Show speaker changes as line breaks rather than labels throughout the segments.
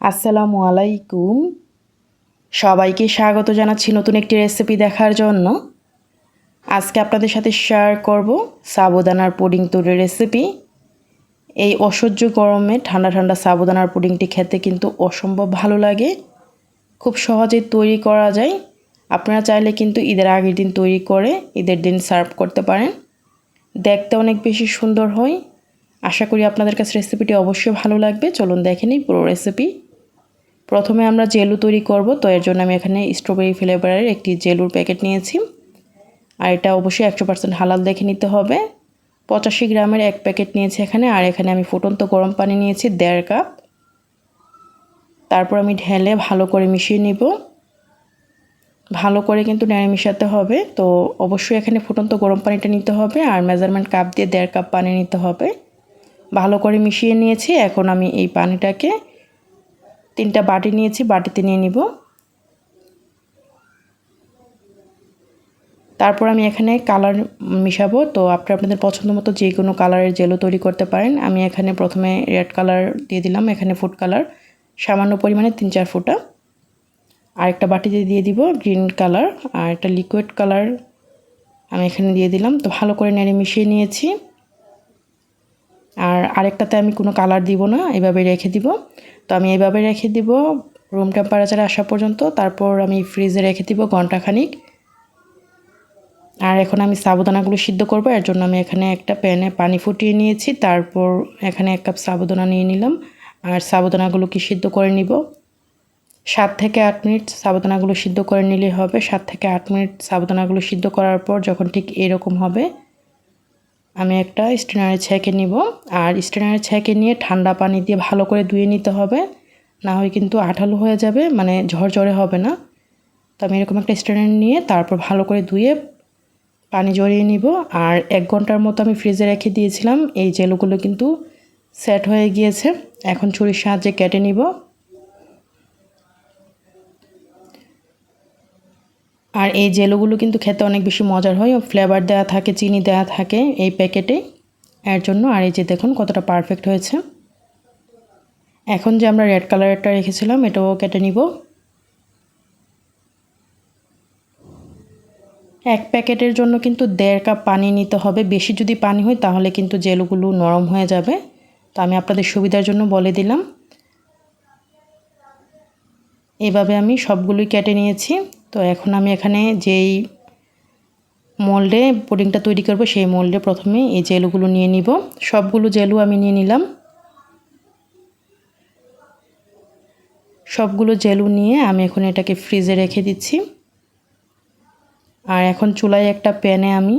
আসসালামু আলাইকুম। সবাইকে স্বাগত জানাচ্ছি নতুন একটি রেসিপি দেখার জন্য। আজকে আপনাদের সাথে শেয়ার করব সাবুদানার পুডিং তৈরির রেসিপি। এই অসহ্য গরমে ঠান্ডা ঠান্ডা সাবুদানার পুডিংটি খেতে কিন্তু অসম্ভব ভালো লাগে। খুব সহজেই তৈরি করা যায়। আপনারা চাইলে কিন্তু ঈদের আগের দিন তৈরি করে ঈদের দিন সার্ভ করতে পারেন। দেখতে অনেক বেশি সুন্দর হয়। আশা করি আপনাদের কাছে রেসিপিটি অবশ্যই ভালো লাগবে। চলুন দেখে নিই পুরো রেসিপি। প্রথমে আমরা জেলু তৈরি করব, তো এর জন্য আমি এখানে স্ট্রবেরি ফ্লেভারের একটি জেলুর প্যাকেট নিয়েছি। আর এটা অবশ্যই 100% হালাল দেখে নিতে হবে। 85 গ্রামের এক প্যাকেট নিয়েছি এখানে। আর এখানে আমি ফুটন্ত গরম পানি নিয়েছি 1.5 কাপ। তারপর আমি ঢেলে ভালো করে মিশিয়ে নিব। ভালো করে কিন্তু নেড়ে মিশাতে হবে। তো অবশ্যই এখানে ফুটন্ত গরম পানিটা নিতে হবে আর মেজারমেন্ট কাপ দিয়ে 1.5 কাপ পানি নিতে হবে। ভালো করে মিশিয়ে নিয়েছি। এখন আমি এই পানিটাকে 3টা বাটি নিয়েছি, বাটিতে নিয়ে নিব। তারপর আমি এখানে কালার মিশাবো। তো আপনাদের পছন্দ মতো যে কোনো কালারের জেলও তৈরি করতে পারেন। আমি এখানে প্রথমে রেড কালার দিয়ে দিলাম, এখানে ফুড কালার সামান্য পরিমাণে 3-4 ফোঁটা। আরেকটা বাটিতে দিয়ে দিব গ্রিন কালার, আর একটা লিকুইড কালার আমি এখানে দিয়ে দিলাম। তো ভালো করে নেড়ে মিশিয়ে নিয়েছি। আর আরেকটাতে আমি কোনো কালার দিব না, এভাবে রেখে দিব। তো আমি এইভাবে রেখে দিব রুম টেম্পারেচারে আসা পর্যন্ত। তারপর আমি ফ্রিজে রেখে দিব ঘন্টাখানিক। আর এখন আমি সাবুদানাগুলো সিদ্ধ করব। এর জন্য আমি এখানে একটা প্যানে পানি ফুটিয়ে নিয়েছি। তারপর এখানে 1 কাপ সাবুদানা নিয়ে নিলাম। আর সাবুদানাগুলোকে সিদ্ধ করে নিব। 7 থেকে 8 মিনিট সাবুদানাগুলো সিদ্ধ করে নিলেই হবে। 7 থেকে 8 মিনিট সাবুদানাগুলো সিদ্ধ করার পর যখন ঠিক এরকম হবে, আমি একটা স্ট্রেনারে ছেঁকে নিব। আর স্ট্রেনারে ছেঁকে নিয়ে ঠান্ডা পানি দিয়ে ভালো করে ধুয়ে নিতে হবে, না হয় কিন্তু আঠালো হয়ে যাবে, মানে ঝরঝরে হবে না। তো আমি এরকম একটা স্ট্রেনার নিয়ে তারপর ভালো করে ধুয়ে পানি ঝরিয়ে নিব। আর 1 ঘন্টার মতো আমি ফ্রিজে রেখে দিয়েছিলাম। এই জেলগুলো কিন্তু সেট হয়ে গিয়েছে। এখন ছুরির সাহায্যে কেটে নিব। আর এই জেলগুলো কিন্তু খেতে অনেক বেশি মজার হয়। ফ্লেভার দেওয়া থাকে, চিনি দেওয়া থাকে এই প্যাকেটে, এর জন্য। আর এই যে দেখুন কতটা পারফেক্ট হয়েছে। এখন যে আমরা রেড কালারটা রেখেছিলাম এটাও কেটে নিব। এক প্যাকেটের জন্য কিন্তু 1.5 কাপ পানি নিতে হবে। বেশি যদি পানি হয় তাহলে কিন্তু জেলগুলো নরম হয়ে যাবে। তো আমি আপনাদের সুবিধার জন্য বলে দিলাম। এভাবে আমি সবগুলোই কেটে নিয়েছি। তো এখন আমি এখানে যেই মোল্ডে পুডিংটা তৈরি করব সেই মোল্ডে প্রথমে এই জেলগুলো নিয়ে নিব। সবগুলো জেলু আমি নিয়ে নিলাম। সবগুলো জেলু নিয়ে আমি এখন এটাকে ফ্রিজে রেখে দিচ্ছি। আর এখন চুলায় একটা প্যানে আমি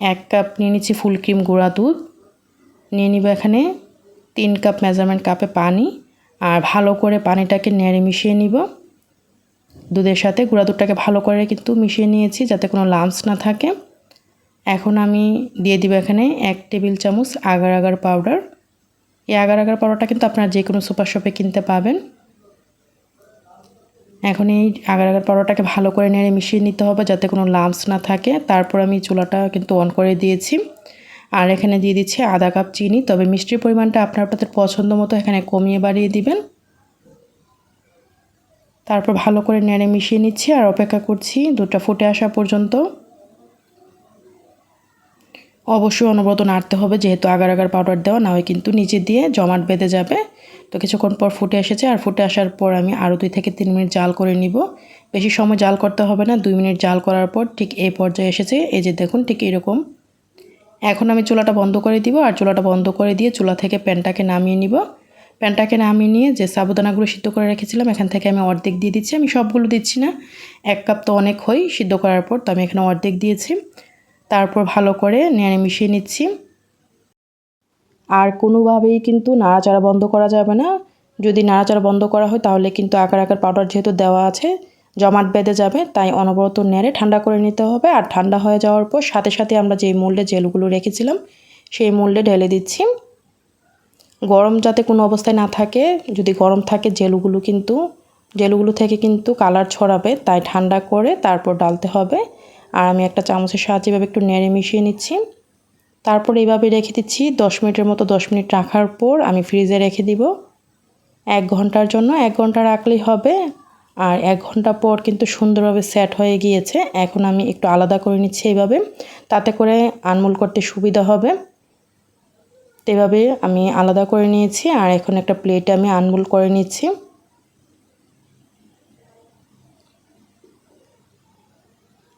1 কাপ নিয়ে নিচ্ছি ফুল ক্রিম গুঁড়া দুধ। নিয়ে নিব এখানে 3 কাপ মেজারমেন্ট কাপে পানি। আর ভালো করে পানিটাকে নেড়ে মিশিয়ে নিব। দুধের সাথে গুঁড়া দুধটাকে ভালো করে কিন্তু মিশিয়ে নিয়েছি যাতে কোনো লাম্পস না থাকে। এখন আমি দিয়ে দিব এখানে 1 টেবিল চামচ আগার আগার পাউডার। এই আগার আগার পাউডারটা কিন্তু আপনারা যে কোনো সুপার শপে কিনতে পাবেন। এখন এই আগার আগার পাউডারটাকে ভালো করে নেড়ে মিশিয়ে নিতে হবে যাতে কোনো লাম্পস না থাকে। তারপর আমি চুলাটা কিন্তু অন করে দিয়েছি। আর এখানে দিয়ে দিচ্ছি আধা কাপ চিনি। তবে মিষ্টির পরিমাণটা আপনাদের পছন্দ মতো এখানে কমিয়ে বাড়িয়ে দিবেন। তারপর ভালো করে নেড়ে মিশিয়ে নিচ্ছি আর অপেক্ষা করছি দুধটা ফুটে আসা পর্যন্ত। অবশ্যই অনবরত নাড়তে হবে, যেহেতু আগার আগার পাউডার দেওয়া, না হয় কিন্তু নিচে দিয়ে জমাট বেঁধে যাবে। তো কিছুক্ষণ পর ফুটে এসেছে। আর ফুটে আসার পর আমি আরও 2 থেকে 3 মিনিট জাল করে নিব। বেশি সময় জাল করতে হবে না, 2 মিনিট জাল করার পর ঠিক এই পর্যায়ে এসেছে। এই যে দেখুন ঠিক এরকম। এখন আমি চুলাটা বন্ধ করে দিব। আর চুলাটা বন্ধ করে দিয়ে চুলা থেকে প্যানটাকে নামিয়ে নিব। প্যানটাকে নামিয়ে নিয়ে যে সাবুদানাগুলো সিদ্ধ করে রেখেছিলাম এখান থেকে আমি অর্ধেক দিয়ে দিচ্ছি। আমি সবগুলো দিচ্ছি না, 1 কাপ তো অনেক হয় সিদ্ধ করার পর, তো আমি এখানে অর্ধেক দিয়েছি। তারপর ভালো করে নেড়ে মিশিয়ে নিচ্ছি। আর কোনোভাবেই কিন্তু নাড়াচাড়া বন্ধ করা যাবে না। যদি নাড়াচাড়া বন্ধ করা হয় তাহলে কিন্তু আগার আগার পাউডার যেহেতু দেওয়া আছে জমাট বেঁধে যাবে, তাই অনবরত নেড়ে ঠান্ডা করে নিতে হবে। আর ঠান্ডা হয়ে যাওয়ার পর সাথে সাথে আমরা যেই মোল্ডে জেলগুলো রেখেছিলাম সেই মোল্ডে ঢেলে দিচ্ছি। গরম যাতে কোনো অবস্থায় না থাকে, যদি গরম থাকে জেলগুলো থেকে কিন্তু কালার ছড়াবে, তাই ঠান্ডা করে তারপর ডালতে হবে। আর আমি একটা চামচের সাহায্যে এভাবে একটু নেড়ে মিশিয়ে নিচ্ছি। তারপর এইভাবে রেখে দিচ্ছি 10 মিনিটের মতো। 10 মিনিট রাখার পর আমি ফ্রিজে রেখে দিব। 1 ঘন্টার জন্য 1 ঘন্টা রাখলেই হবে। আর 1 ঘন্টা পর কিন্তু সুন্দরভাবে সেট হয়ে গিয়েছে। এখন আমি একটু আলাদা করে নিচ্ছি এইভাবে, তাতে করে আনমোল করতে সুবিধা হবে। এভাবে আমি আলাদা করে নিয়েছি আর এখন একটা প্লেটে আমি আনমোল করে নিচ্ছি।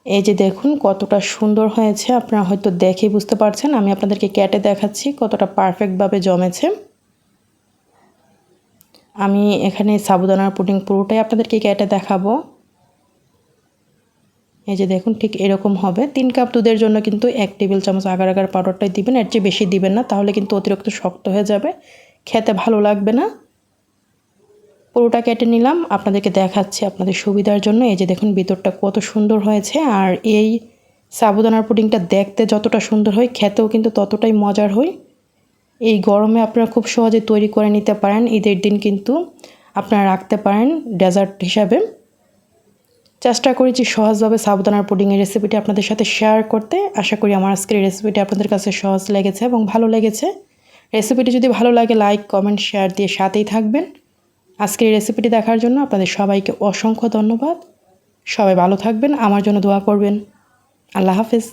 এই যে দেখুন কতটা সুন্দর হয়েছে, আপনারা হয়তো দেখেই বুঝতে পারছেন। আমি আপনাদেরকে কেটে দেখাচ্ছি কতটা পারফেক্টভাবে জমেছে। আমি এখানে সাবুদানার পুডিং পুরোটাই আপনাদেরকে কেটে দেখাবো। এই যে দেখুন ঠিক এরকম হবে। 3 কাপ দুধের জন্য কিন্তু 1 টেবিল চামচ আগার আগার পাউডারটাই দিবেন, এর চেয়ে বেশি দিবেন না, তাহলে কিন্তু অতিরিক্ত শক্ত হয়ে যাবে, খেতে ভালো লাগবে না। পুরোটা কেটে নিলাম, আপনাদেরকে দেখাচ্ছি আপনাদের সুবিধার জন্য। এই যে দেখুন ভিতরটা কত সুন্দর হয়েছে। আর এই সাবুদানার পুডিংটা দেখতে যতটা সুন্দর হয়, খেতেও কিন্তু ততটাই মজার হয়। এই গরমে আপনারা খুব সহজে তৈরি করে নিতে পারেন। ঈদের দিন কিন্তু আপনারা রাখতে পারেন ডেজার্ট হিসাবে। চেষ্টা করেছি সহজভাবে সাবুদানার পুডিংয়ের রেসিপিটি আপনাদের সাথে শেয়ার করতে। আশা করি আমার আজকের এই রেসিপিটি আপনাদের কাছে সহজ লেগেছে এবং ভালো লেগেছে। রেসিপিটি যদি ভালো লাগে লাইক, কমেন্ট, শেয়ার দিয়ে সাথেই থাকবেন। আজকের এই রেসিপিটি দেখার জন্য আপনাদের সবাইকে অসংখ্য ধন্যবাদ। সবাই ভালো থাকবেন, আমার জন্য দোয়া করবেন। আল্লাহ হাফেজ।